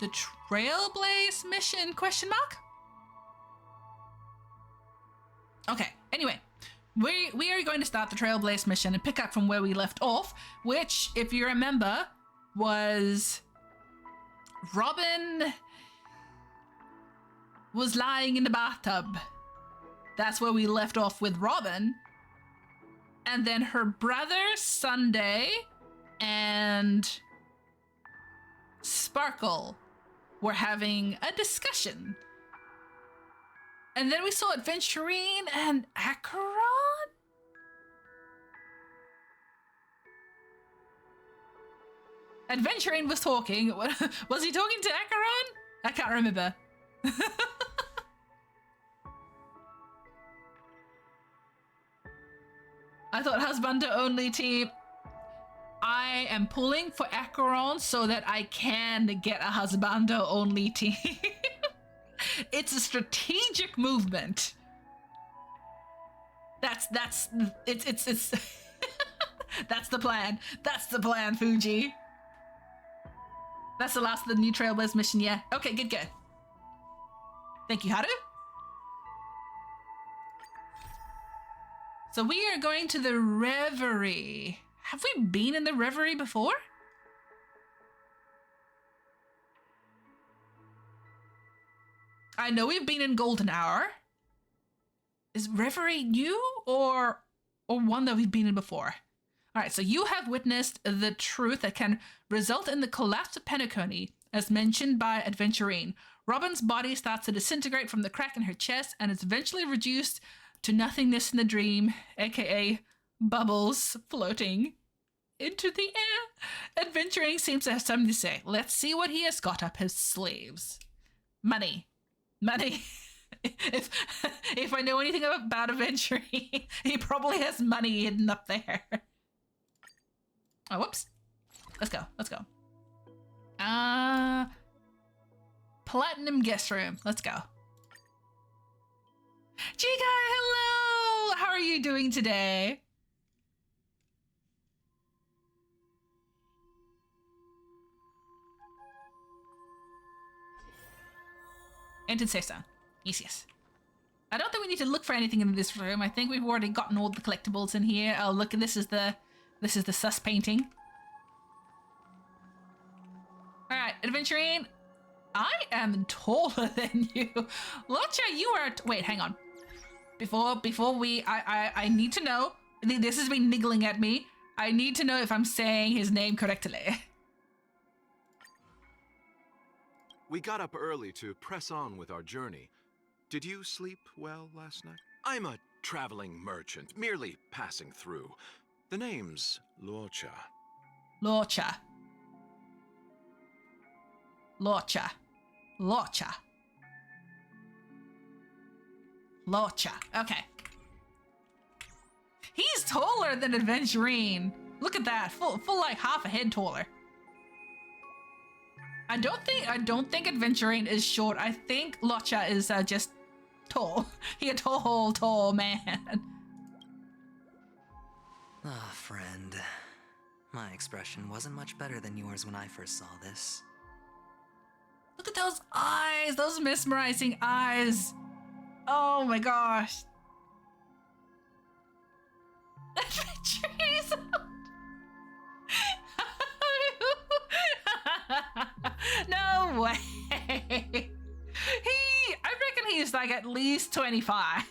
The Trailblaze mission, question mark? Okay, anyway. We are going to start the Trailblaze mission and pick up from where we left off, which, if you remember, was Robin was lying in the bathtub. That's where we left off with Robin. And then her brother, Sunday, and Sparkle were having a discussion. And then we saw Adventurine and Acheron? Adventurine was talking. Was he talking to Acheron? I can't remember. I thought husbando only team. I am pulling for Acheron so that I can get a husbando only team. It's a strategic movement. It's that's the plan. That's the plan, Fuji. That's the last of the new Trailblaze mission, yeah. Okay, good. Thank you, Haru. So we are going to the Reverie. Have we been in the Reverie before? I know we've been in Golden Hour. Is Reverie new or one that we've been in before? All right, so you have witnessed the truth that can result in the collapse of Penacony, as mentioned by Adventurine. Robin's body starts to disintegrate from the crack in her chest and is eventually reduced to nothingness in the dream, aka bubbles floating into the air. Adventurine seems to have something to say. Let's see what he has got up his sleeves. Money. If I know anything about Adventurine, he probably has money hidden up there. Oh, whoops. Let's go. Platinum guest room. Let's go. Chica, hello! How are you doing today? Entered safe zone. Yes. I don't think we need to look for anything in this room. I think we've already gotten all the collectibles in here. Oh, look, this is the sus painting. All right, Adventurine. I am taller than you. Locha, you are... Wait, hang on. Before we... I need to know. This has been niggling at me. I need to know if I'm saying his name correctly. We got up early to press on with our journey. Did you sleep well last night? I'm a traveling merchant, merely passing through. The name's Locha. Locha. Okay. He's taller than Adventurine. Look at that. Full like half a head taller. I don't think Adventurine is short. I think Locha is just tall. He a tall man. Ah, friend. My expression wasn't much better than yours when I first saw this. Look at those eyes, those mesmerizing eyes. Oh my gosh. Adventures. No way. I reckon he's like at least 25.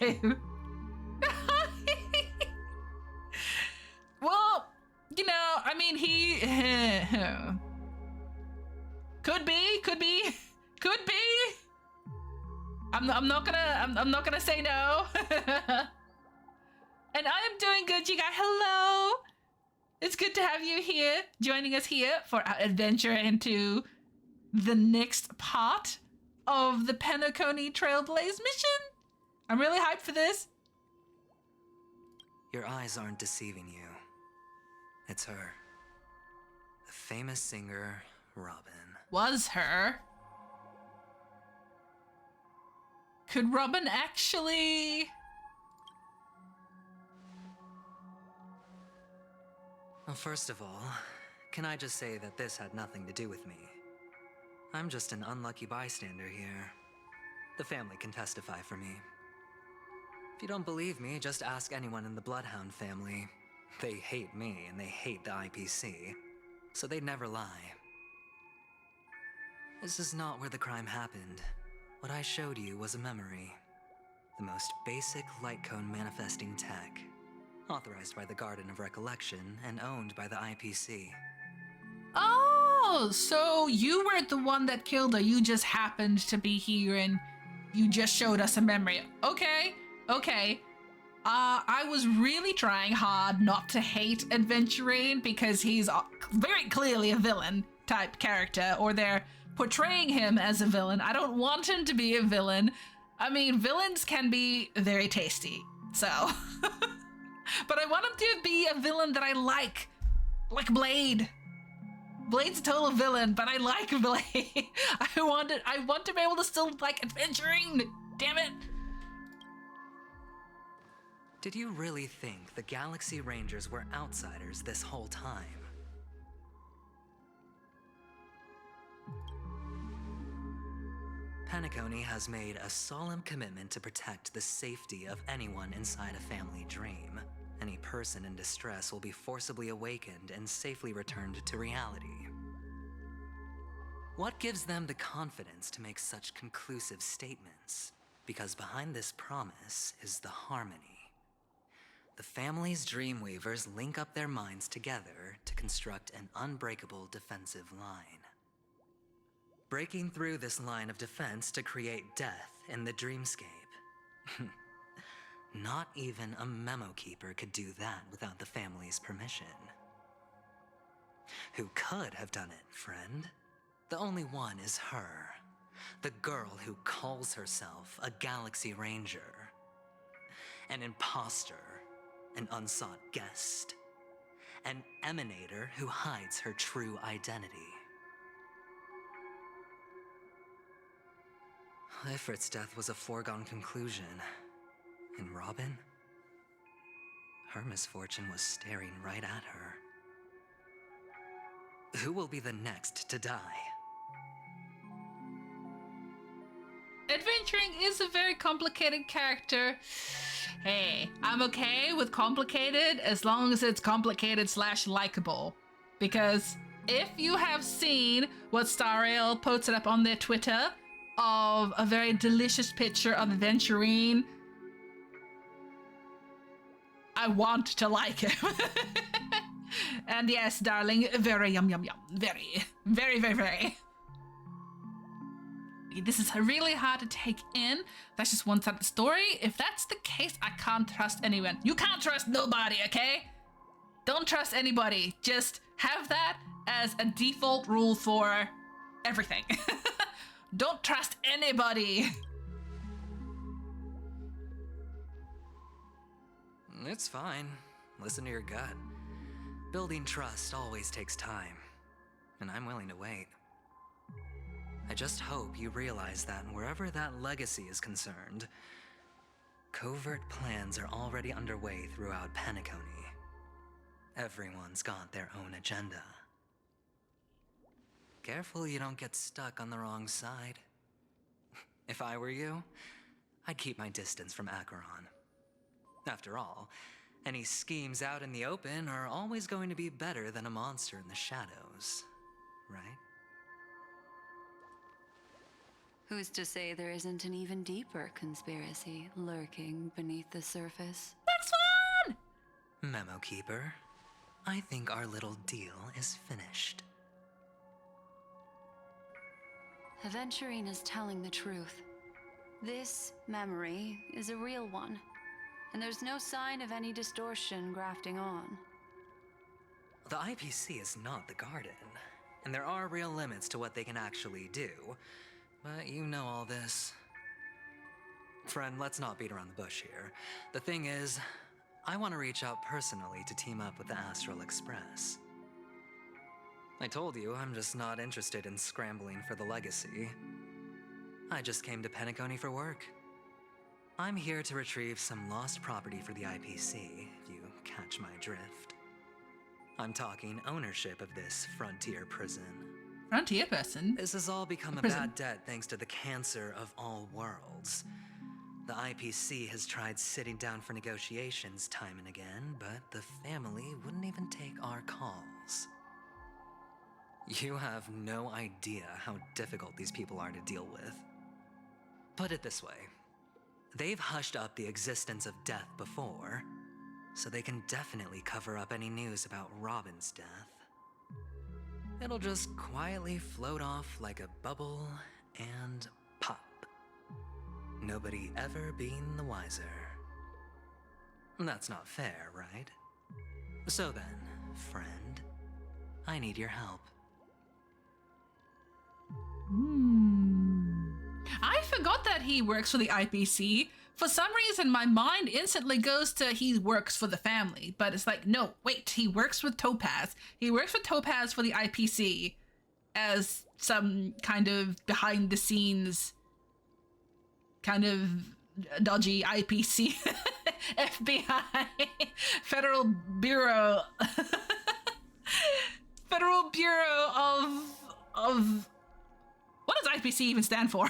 Well, you know, I mean, he could be. I'm not gonna say no. And I am doing good, you guys. Hello. It's good to have you here, joining us here for our adventure into the next part of the Penacony Trailblaze mission. I'm really hyped for this. Your eyes aren't deceiving you. It's her. The famous singer, Robin. Was her. Could Robin actually... Well, first of all, can I just say that this had nothing to do with me? I'm just an unlucky bystander here. The family can testify for me. If you don't believe me, just ask anyone in the Bloodhound family. They hate me and they hate the IPC, so they'd never lie. This is not where the crime happened. What I showed you was a memory. The most basic light cone manifesting tech. Authorized by the Garden of Recollection and owned by the IPC. Oh, so you weren't the one that killed her. You just happened to be here and you just showed us a memory. Okay, okay. I was really trying hard not to hate Adventurine because he's very clearly a villain type character, or they're portraying him as a villain. I don't want him to be a villain. I mean, villains can be very tasty, so. But I want him to be a villain that I like Blade. Blade's a total villain, but I like Blade. I want to be able to still like Adventurine. Damn it. Did you really think the Galaxy Rangers were outsiders this whole time? Penacony has made a solemn commitment to protect the safety of anyone inside a family dream. Any person in distress will be forcibly awakened and safely returned to reality. What gives them the confidence to make such conclusive statements? Because behind this promise is the harmony. The family's Dreamweavers link up their minds together to construct an unbreakable defensive line. Breaking through this line of defense to create death in the dreamscape. Not even a memo keeper could do that without the family's permission. Who could have done it, friend? The only one is her. The girl who calls herself a Galaxy Ranger. An imposter, an unsought guest. An emanator who hides her true identity. Ifrit's death was a foregone conclusion. And Robin? Her misfortune was staring right at her. Who will be the next to die? Adventuring is a very complicated character. Hey, I'm okay with complicated as long as it's complicated / likable. Because if you have seen what Starrail posted up on their Twitter of a very delicious picture of Adventurine, I want to like him. And yes, darling, very yum yum yum. Very, very, very, very. This is really hard to take in. That's just one side of the story. If that's the case, I can't trust anyone. You can't trust nobody, okay? Don't trust anybody. Just have that as a default rule for everything. Don't trust anybody. It's fine. Listen to your gut. Building trust always takes time, and I'm willing to wait. I just hope you realize that wherever that legacy is concerned, covert plans are already underway throughout Penacony. Everyone's got their own agenda. Careful you don't get stuck on the wrong side. If I were you, I'd keep my distance from Acheron. After all, any schemes out in the open are always going to be better than a monster in the shadows, right? Who's to say there isn't an even deeper conspiracy lurking beneath the surface? Next one! Memo Keeper, I think our little deal is finished. Aventurine is telling the truth. This memory is a real one, and there's no sign of any distortion grafting on. The IPC is not the Garden, and there are real limits to what they can actually do. But you know all this. Friend, let's not beat around the bush here. The thing is, I want to reach out personally to team up with the Astral Express. I told you I'm just not interested in scrambling for the legacy. I just came to Penacony for work. I'm here to retrieve some lost property for the IPC, if you catch my drift. I'm talking ownership of this frontier prison. Frontier person. This has all become a bad debt thanks to the cancer of all worlds. The IPC has tried sitting down for negotiations time and again, but the family wouldn't even take our calls. You have no idea how difficult these people are to deal with. Put it this way. They've hushed up the existence of death before, so they can definitely cover up any news about Robin's death. It'll just quietly float off like a bubble and pop. Nobody ever being the wiser. That's not fair, right? So then, friend, I need your help. I forgot that he works for the IPC. For some reason, my mind instantly goes to he works for the family. But it's like, no, wait, he works with Topaz. He works with Topaz for the IPC as some kind of behind-the-scenes, kind of dodgy IPC, FBI, Federal Bureau, Federal Bureau of what does IPC even stand for?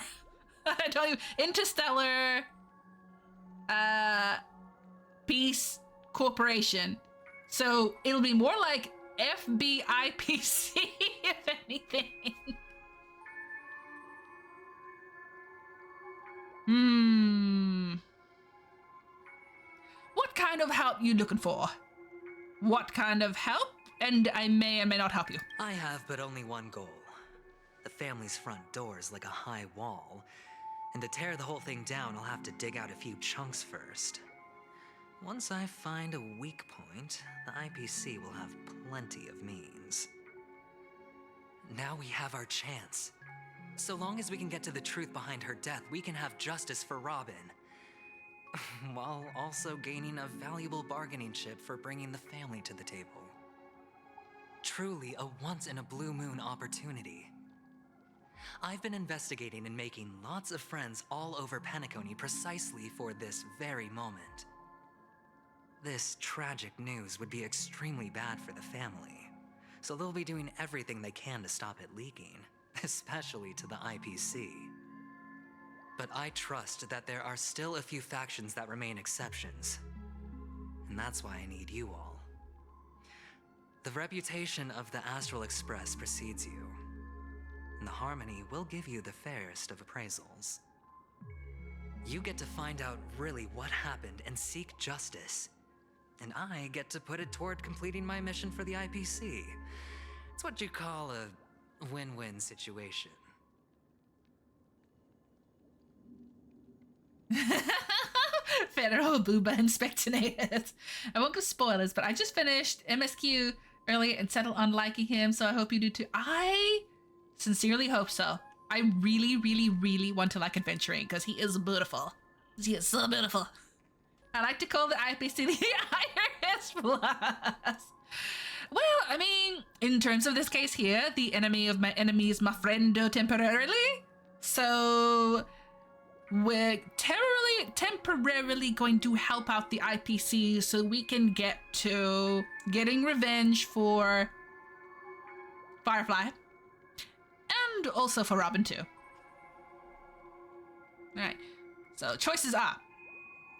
I tell you, Interstellar Peace Corporation. So it'll be more like FBIPC, if anything. What kind of help you looking for? What kind of help? And I may or may not help you. I have but only one goal. The family's front door is like a high wall, and to tear the whole thing down, I'll have to dig out a few chunks first. Once I find a weak point, the IPC will have plenty of means. Now we have our chance. So long as we can get to the truth behind her death, we can have justice for Robin. While also gaining a valuable bargaining chip for bringing the family to the table. Truly a once-in-a-blue-moon opportunity. I've been investigating and making lots of friends all over Penacony precisely for this very moment. This tragic news would be extremely bad for the family, so they'll be doing everything they can to stop it leaking, especially to the IPC. But I trust that there are still a few factions that remain exceptions, and that's why I need you all. The reputation of the Astral Express precedes you, and the Harmony will give you the fairest of appraisals. You get to find out really what happened and seek justice, and I get to put it toward completing my mission for the IPC. It's what you call a win-win situation. Federal Booba Inspectonated. I won't give spoilers, but I just finished MSQ earlier and settled on liking him, so I hope you do too. I sincerely hope so. I really, really, really want to like Adventuring because he is beautiful. He is so beautiful. I like to call the IPC the IRS Plus. Well, I mean, in terms of this case here, the enemy of my enemy is my friendo temporarily. So we're temporarily going to help out the IPC so we can get to getting revenge for Firefly. And also for Robin too. Alright. So choices are.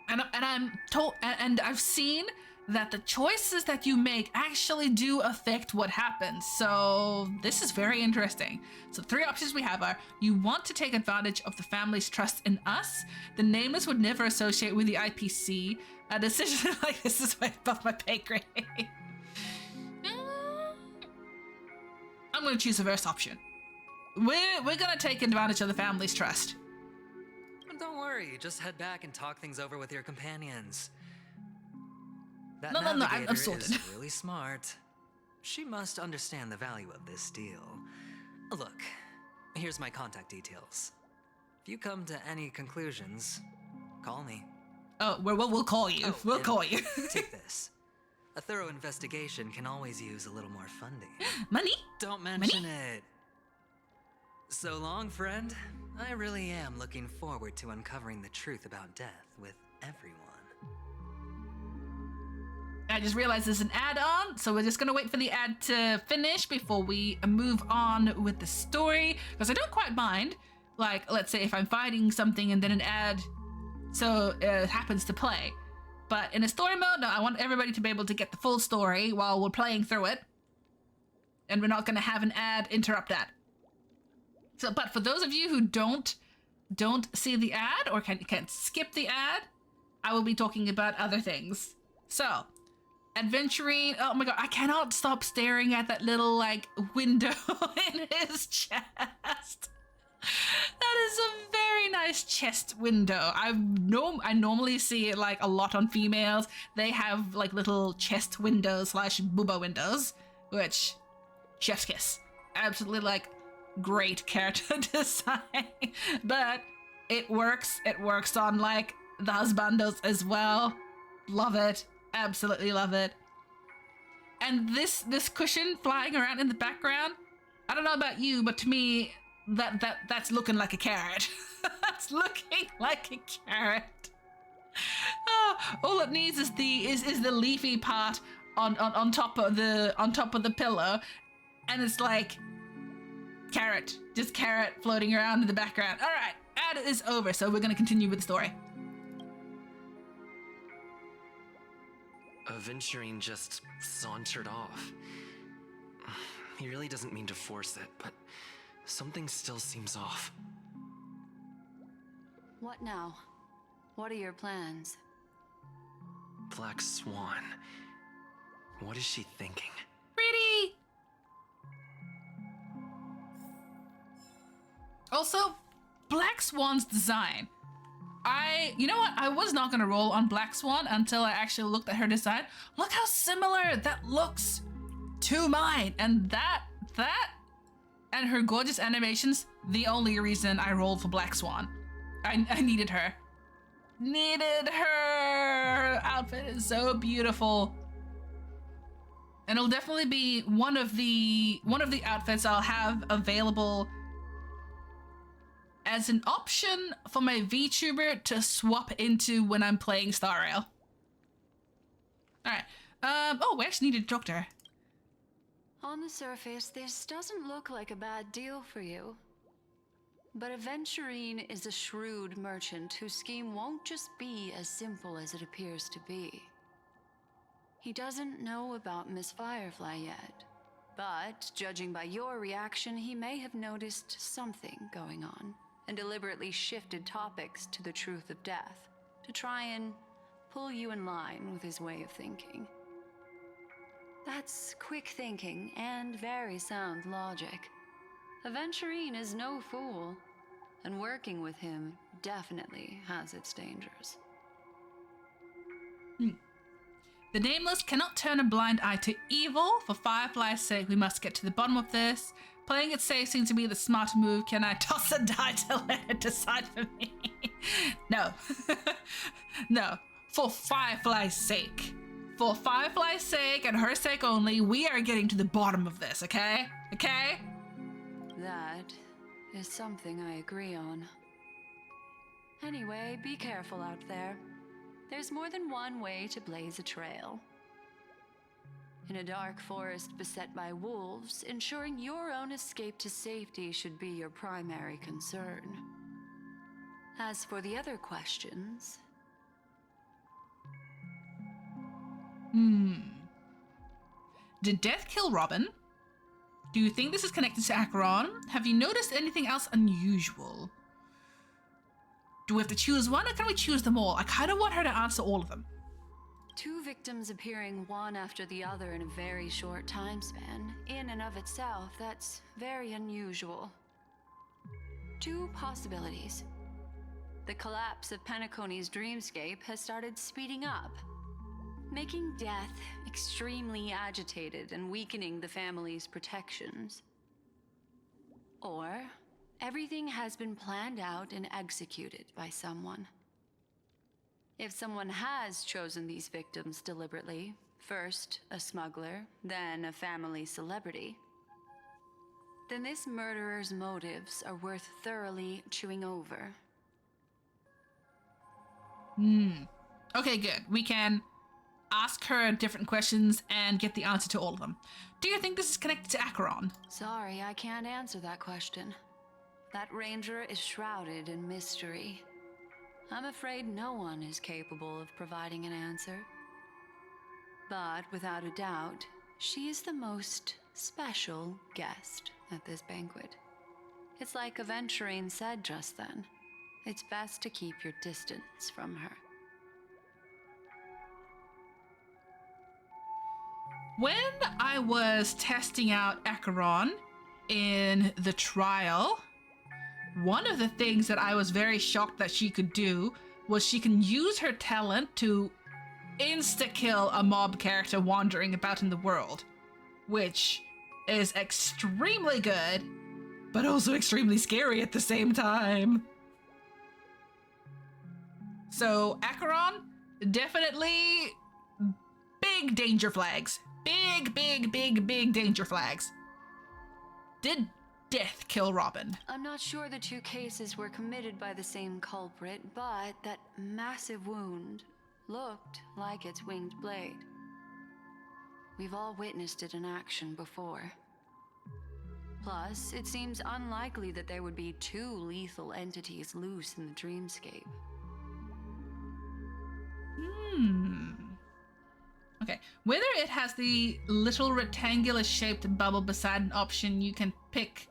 And I'm told, and I've seen that the choices that you make actually do affect what happens. So this is very interesting. So 3 options we have are: you want to take advantage of the family's trust in us. The Nameless would never associate with the IPC. A decision like this is way above my pay grade. I'm gonna choose the first option. We're gonna take advantage of the family's trust. Don't worry, just head back and talk things over with your companions. That No, I'm navigator sorted. is really smart. She must understand the value of this deal. Look, here's my contact details. If you come to any conclusions, call me. Oh, we'll call you. Oh, We'll and call you. Take this. A thorough investigation can always use a little more funding. Money? Don't mention it. So long, friend. I really am looking forward to uncovering the truth about death with everyone. I just realized there's an ad on, so we're just gonna wait for the ad to finish before we move on with the story. Because I don't quite mind, like, let's say if I'm fighting something and then an ad happens to play. But in a story mode, no, I want everybody to be able to get the full story while we're playing through it. And we're not gonna have an ad interrupt that. So, but for those of you who don't see the ad or can skip the ad, I will be talking about other things. So, adventuring. Oh my god, I cannot stop staring at that little like window in his chest. That is a very nice chest window. I normally see it like a lot on females. They have like little chest windows / booba windows, which chef's kiss. Absolutely like great character design. But it works. It works on like the husbandos as well. Love it. Absolutely love it. And this cushion flying around in the background, I don't know about you, but to me, that's looking like a carrot. That's looking like a carrot. Oh, all it needs is the leafy part on top of the pillow, and it's like carrot, just carrot floating around in the background. All right, ad is over, so we're gonna continue with the story. Aventurine just sauntered off. He really doesn't mean to force it, but something still seems off. What now? What are your plans? Black Swan. What is she thinking? Pretty. Also, Black Swan's design. You know what? I was not gonna roll on Black Swan until I actually looked at her design. Look how similar that looks to mine, and that and her gorgeous animations. The only reason I rolled for Black Swan. I needed her. Her outfit is so beautiful, and it'll definitely be one of the outfits I'll have available as an option for my VTuber to swap into when I'm playing Star Rail. Alright. Oh, we actually need a doctor. On the surface, this doesn't look like a bad deal for you. But Aventurine is a shrewd merchant whose scheme won't just be as simple as it appears to be. He doesn't know about Miss Firefly yet, but judging by your reaction, he may have noticed something going on and deliberately shifted topics to the truth of death to try and pull you in line with his way of thinking. That's quick thinking and very sound logic. Aventurine is no fool, and working with him definitely has its dangers. The Nameless cannot turn a blind eye to evil. For Firefly's sake, we must get to the bottom of this. Playing it safe seems to be the smart move. Can I toss a die to let it decide for me? No. No. For Firefly's sake. For Firefly's sake and her sake only, we are getting to the bottom of this, okay? Okay? That is something I agree on. Anyway, be careful out there. There's more than one way to blaze a trail. In a dark forest beset by wolves, ensuring your own escape to safety should be your primary concern. As for the other questions... Did death kill Robin? Do you think this is connected to Acheron? Have you noticed anything else unusual? Do we have to choose one, or can we choose them all? I kind of want her to answer all of them. 2 victims appearing one after the other in a very short time span, in and of itself, that's very unusual. 2 possibilities. The collapse of Penacony's dreamscape has started speeding up, making death extremely agitated and weakening the family's protections. Or everything has been planned out and executed by someone. If someone has chosen these victims deliberately, first a smuggler, then a family celebrity, then this murderer's motives are worth thoroughly chewing over. Okay, good. We can ask her different questions and get the answer to all of them. Do you think this is connected to Acheron? Sorry, I can't answer that question. That ranger is shrouded in mystery. I'm afraid no one is capable of providing an answer. But without a doubt, she is the most special guest at this banquet. It's like Aventurine said just then. It's best to keep your distance from her. When I was testing out Acheron in the trial, one of the things that I was very shocked that she could do was she can use her talent to insta-kill a mob character wandering about in the world, which is extremely good, but also extremely scary at the same time. So, Acheron, definitely big danger flags. Big danger flags. Did death kill Robin? I'm not sure the two cases were committed by the same culprit, but that massive wound looked like its winged blade. We've all witnessed it in action before. Plus, it seems unlikely that there would be two lethal entities loose in the dreamscape. Okay, whether it has the little rectangular shaped bubble beside an option, you can pick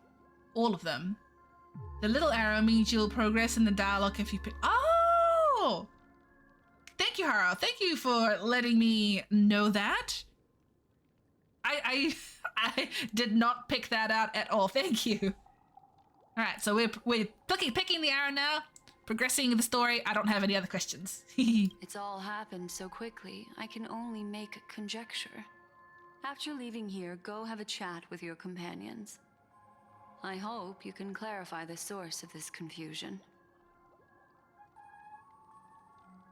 all of them. The little arrow means you'll progress in the dialogue if you pick... Oh! Thank you, Haro. Thank you for letting me know that. I did not pick that out at all. Thank you. All right, so we're picking the arrow now. Progressing the story. I don't have any other questions. It's all happened so quickly, I can only make conjecture. After leaving here, go have a chat with your companions. I hope you can clarify the source of this confusion.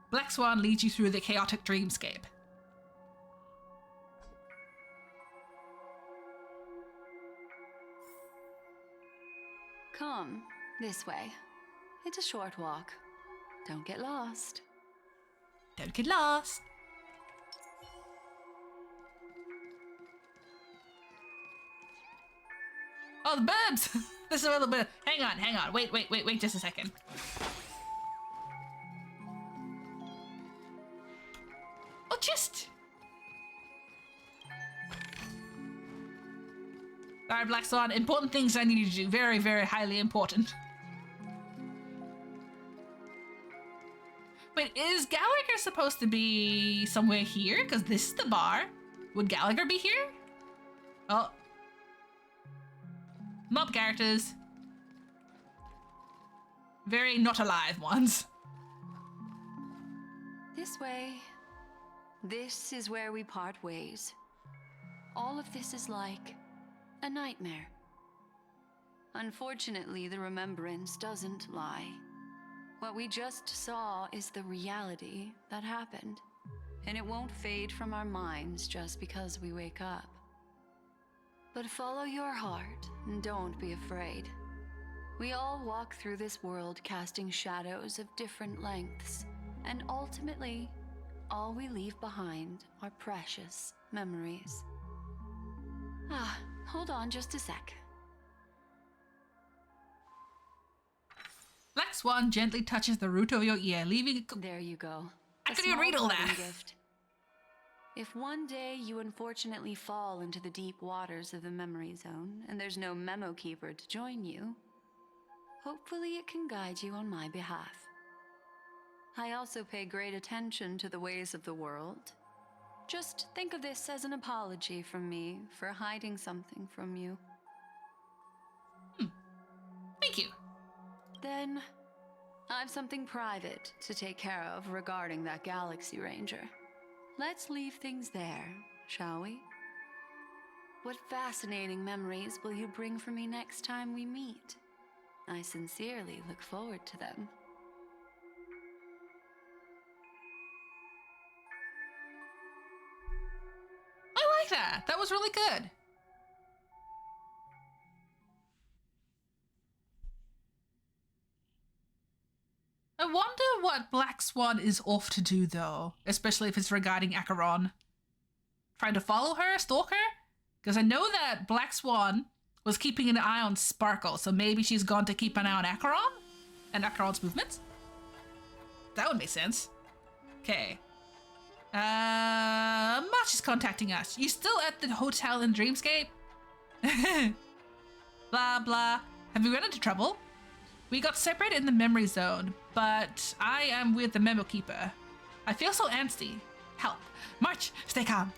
Black Swan leads you through the chaotic dreamscape. Come, this way. It's a short walk. Don't get lost. Don't get lost. Oh, the birds! This is a little bit. Hang on. Wait just a second. Oh, just. Alright, Black Swan. Important things I need you to do. Very, very highly important. Wait, is Gallagher supposed to be somewhere here? Because this is the bar. Would Gallagher be here? Oh. Mob characters. Very not alive ones. This way. This is where we part ways. All of this is like a nightmare. Unfortunately, the remembrance doesn't lie. What we just saw is the reality that happened, and it won't fade from our minds just because we wake up. But follow your heart and don't be afraid. We all walk through this world casting shadows of different lengths, and ultimately, all we leave behind are precious memories. Hold on just a sec. Black Swan gently touches the root of your ear, leaving... There you go. I couldn't even read all that. Gift. If one day you unfortunately fall into the deep waters of the memory zone, and there's no memo keeper to join you, hopefully it can guide you on my behalf. I also pay great attention to the ways of the world. Just think of this as an apology from me for hiding something from you. Thank you. Then, I've something private to take care of regarding that Galaxy Ranger. Let's leave things there, shall we? What fascinating memories will you bring for me next time we meet? I sincerely look forward to them. I like that. That was really good. I wonder what Black Swan is off to do, though, especially if it's regarding Acheron. Trying to follow her, stalk her? Because I know that Black Swan was keeping an eye on Sparkle, so maybe she's gone to keep an eye on Acheron? And Acheron's movements? That would make sense. Okay. March is contacting us. You still at the hotel in Dreamscape? Blah, blah. Have we run into trouble? We got separated in the memory zone, but I am with the Memo Keeper. I feel so antsy. Help. March, stay calm.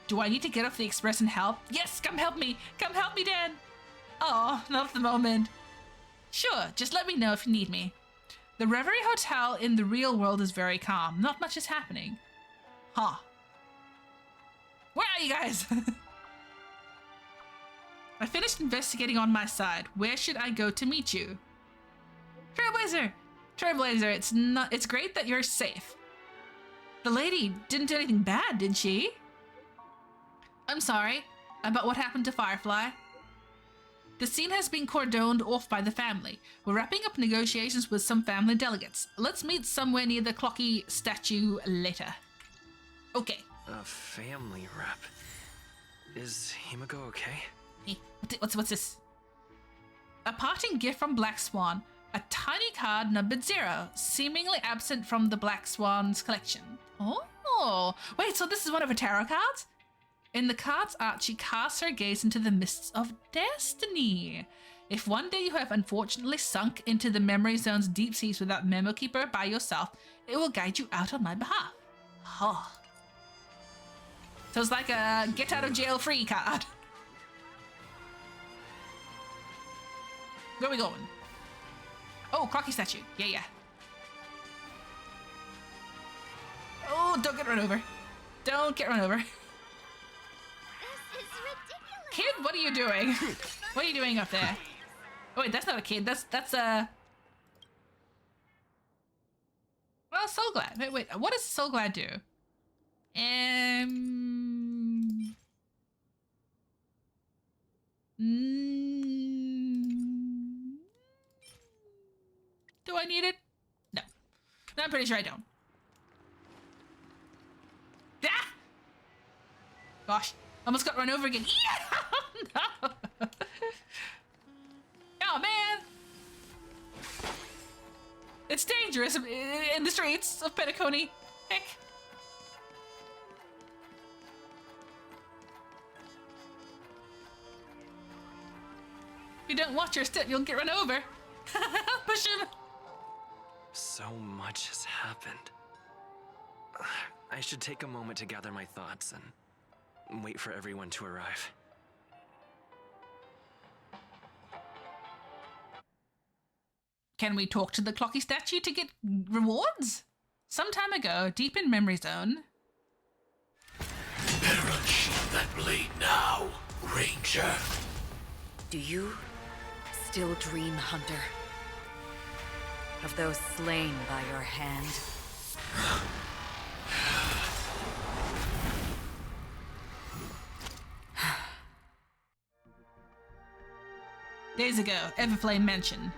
Do I need to get off the express and help? Yes, come help me. Come help me, Dan. Oh, not at the moment. Sure, just let me know if you need me. The Reverie Hotel in the real world is very calm. Not much is happening. Huh. Where are you guys? I finished investigating on my side. Where should I go to meet you? Trailblazer! Trailblazer, it's great that you're safe. The lady didn't do anything bad, did she? I'm sorry about what happened to Firefly. The scene has been cordoned off by the family. We're wrapping up negotiations with some family delegates. Let's meet somewhere near the Clocky statue later. Okay. A family rep. Is Himiko okay? What's this? A parting gift from Black Swan. A tiny card numbered 0, seemingly absent from the Black Swan's collection. Oh, wait, so this is one of her tarot cards? In the card's art, she casts her gaze into the mists of destiny. If one day you have unfortunately sunk into the memory zone's deep seas without Memo Keeper by yourself, it will guide you out on my behalf. Oh. So it's like a get out of jail free card. Where are we going? Oh, Clocky statue. Yeah. Oh, don't get run over. Don't get run over. This is ridiculous. Kid, what are you doing? What are you doing up there? Oh wait, that's not a kid. That's a... Well, Soul Glad. Wait, what does Soul Glad do? Do I need it? No. I'm pretty sure I don't. Ah! Gosh, almost got run over again. Yeah! No! Oh man! It's dangerous in the streets of Petacone. Heck. If you don't watch your step, you'll get run over. Push him. So much has happened. I should take a moment to gather my thoughts and wait for everyone to arrive. Can we talk to the Clocky statue to get rewards? Some time ago, deep in Memory Zone. Better unsheath that blade now, Ranger. Do you still dream, Hunter? Of those slain by your hand? Days ago, Everflame Mansion.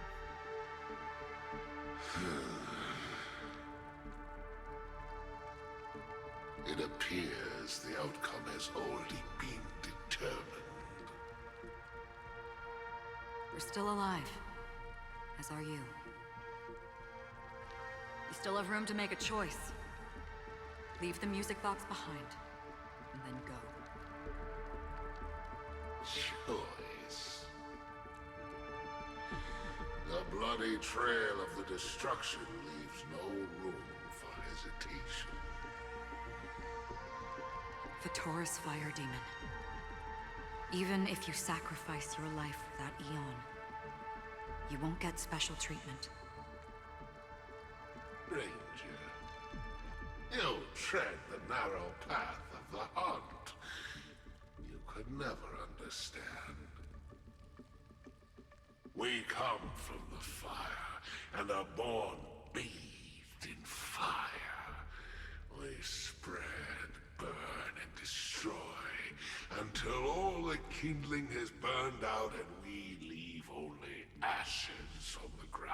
It appears the outcome has already been determined. We're still alive, as are you. You still have room to make a choice. Leave the music box behind, and then go. Choice. The bloody trail of the destruction leaves no room for hesitation. Vitora's fire demon. Even if you sacrifice your life for that eon, you won't get special treatment. Ranger, you tread the narrow path of the hunt. You could never understand. We come from the fire and are born bathed in fire. We spread, burn, and destroy until all the kindling has burned out and we leave only ashes on the ground.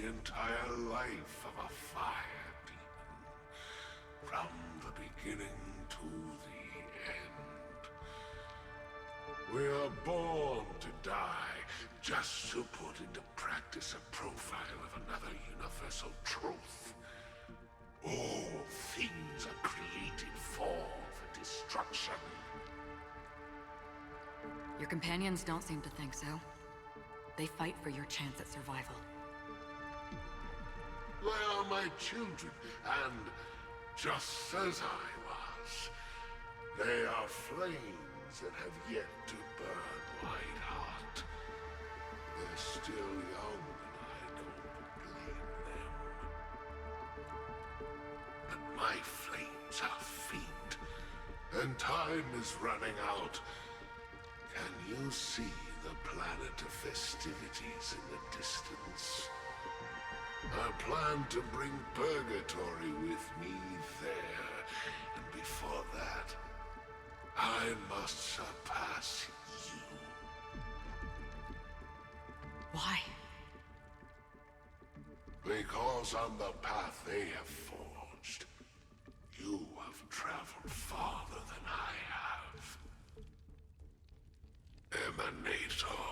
the entire life of a fire demon, from the beginning to the end. We are born to die just to put into practice a profile of another universal truth. All things are created for the destruction. Your companions don't seem to think so. They fight for your chance at survival. They are my children, and just as I was, they are flames that have yet to burn white hot. They're still young, and I don't blame them. But my flames are faint, and time is running out. Can you see the planet of festivities in the distance? I plan to bring Purgatory with me there, and before that, I must surpass you. Why? Because on the path they have forged, you have traveled farther than I have. Emanator.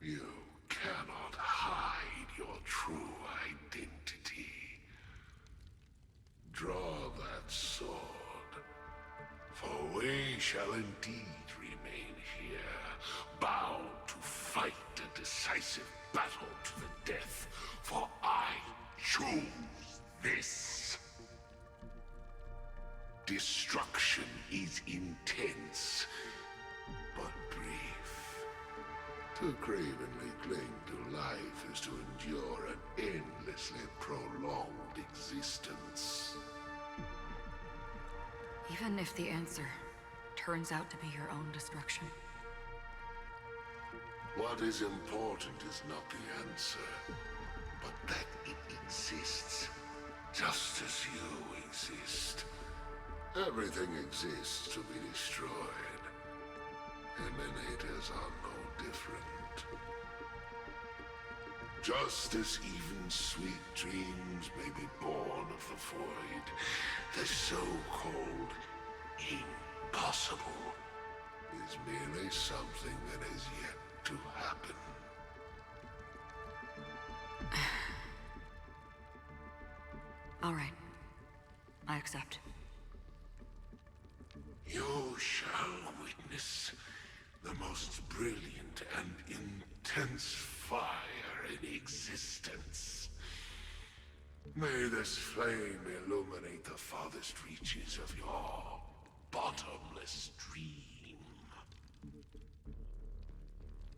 You cannot hide your true identity. Draw that sword, for we shall indeed remain here, bound to fight a decisive battle to the death, for I choose this. Destruction is intense, but brief. To cravenly cling to life is to endure an endlessly prolonged existence. Even if the answer turns out to be your own destruction. What is important is not the answer, but that it exists, just as you exist. Everything exists to be destroyed. Emanators are no different. Just as even sweet dreams may be born of the void, the so-called impossible is merely something that has yet to happen. All right. I accept. You shall witness the most brilliant and intense fire in existence. May this flame illuminate the farthest reaches of your bottomless dream.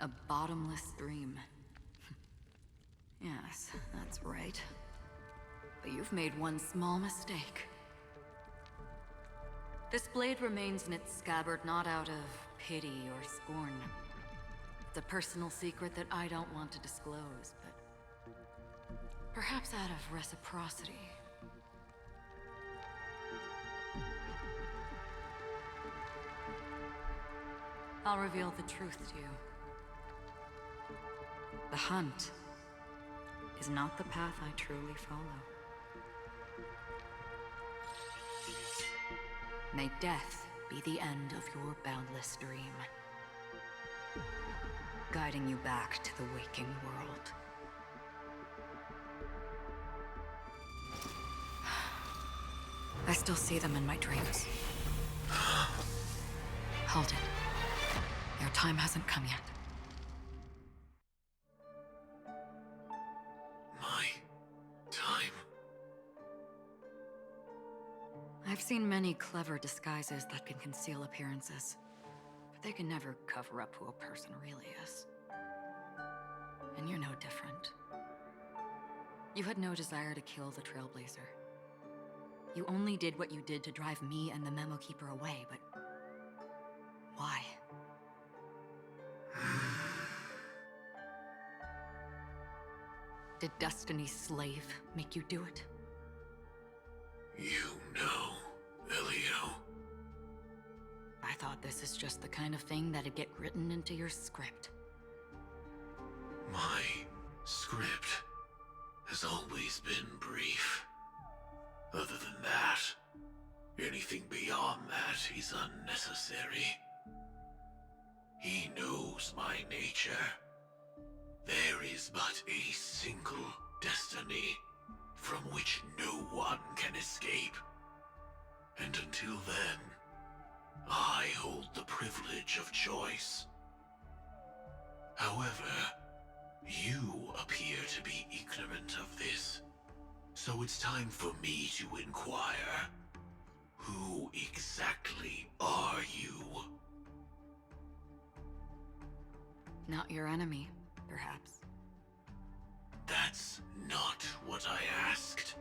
A bottomless dream. Yes, that's right. But you've made one small mistake. This blade remains in its scabbard not out of pity or scorn. It's a personal secret that I don't want to disclose, but perhaps out of reciprocity. I'll reveal the truth to you. The hunt is not the path I truly follow. May death be the end of your boundless dream, guiding you back to the waking world. I still see them in my dreams. Hold it. Your time hasn't come yet. My time? I've seen many clever disguises that can conceal appearances, but they can never cover up who a person really is. And you're no different. You had no desire to kill the Trailblazer. You only did what you did to drive me and the Memo Keeper away, but why? Did Destiny's slave make you do it? You know, Elio. I thought this is just the kind of thing that'd get written into your script. My script has always been brief. Other than that, anything beyond that is unnecessary. He knows my nature. There is but a single destiny from which no one can escape. And until then, I hold the privilege of choice. However, you appear to be ignorant of this, so it's time for me to inquire. Who exactly are you? Not your enemy, perhaps. That's not what I asked.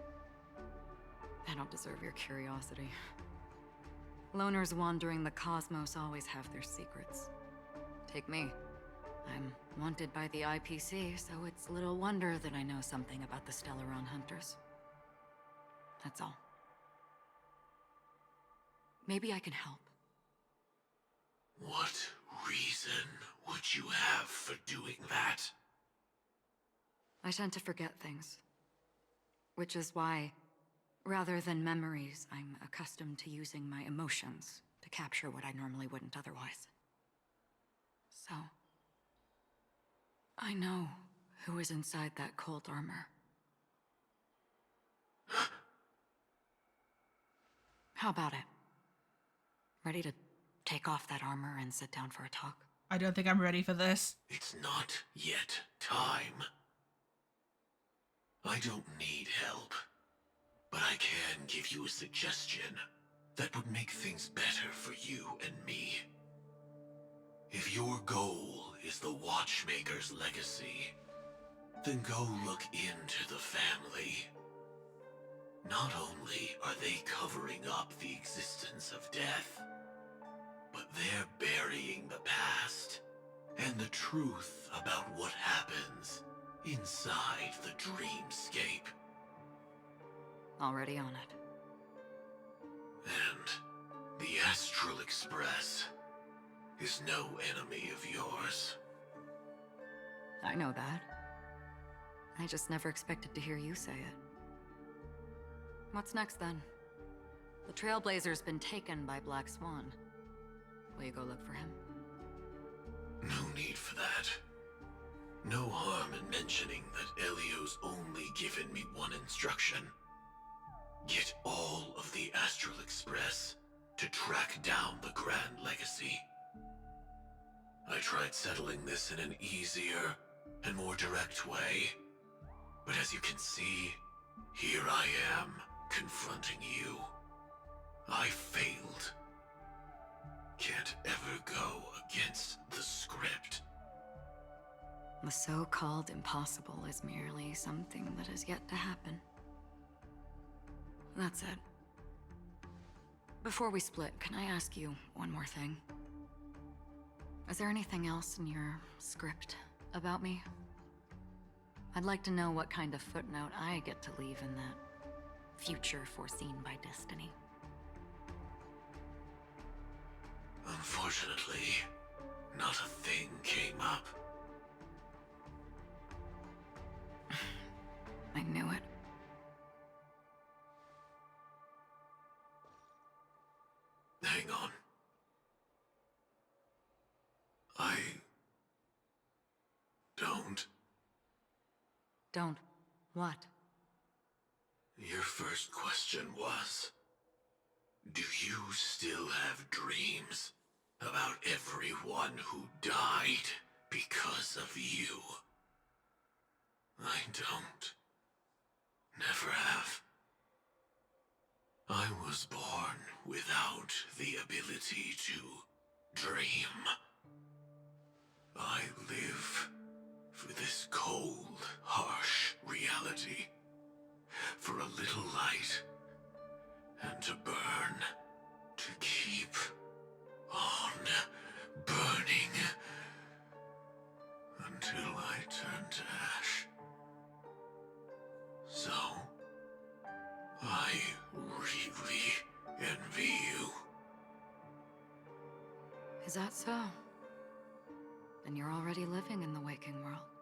I don't deserve your curiosity. Loners wandering the cosmos always have their secrets. Take me. I'm wanted by the IPC, so it's little wonder that I know something about the Stellaron hunters. That's all. Maybe I can help. What reason would you have for doing that? I tend to forget things. Which is why, rather than memories, I'm accustomed to using my emotions to capture what I normally wouldn't otherwise. So, I know who is inside that cold armor. How about it? Ready to take off that armor and sit down for a talk? I don't think I'm ready for this. It's not yet time. I don't need help, but I can give you a suggestion that would make things better for you and me. If your goal is the Watchmaker's legacy, then go look into the family. Not only are they covering up the existence of death, but they're burying the past and the truth about what happens inside the dreamscape. Already on it. And the Astral Express is no enemy of yours. I know that. I just never expected to hear you say it. What's next, then? The Trailblazer's been taken by Black Swan. Will you go look for him? No need for that. No harm in mentioning that Elio's only given me one instruction. Get all of the Astral Express to track down the Grand Legacy. I tried settling this in an easier and more direct way, but as you can see, here I am, confronting you. I failed. Can't ever go against the script. The so-called impossible is merely something that has yet to happen. That's it. Before we split, can I ask you one more thing? Is there anything else in your script about me? I'd like to know what kind of footnote I get to leave in that future foreseen by destiny. Unfortunately, not a thing came up. I knew it. Hang on. Don't. What? Your first question was, do you still have dreams about everyone who died because of you? I don't. Never have. I was born without the ability to dream. I live for this cold, harsh reality. For a little light, and to burn, to keep on burning, until I turn to ash. So, I really envy you. Is that so? Then you're already living in the waking world.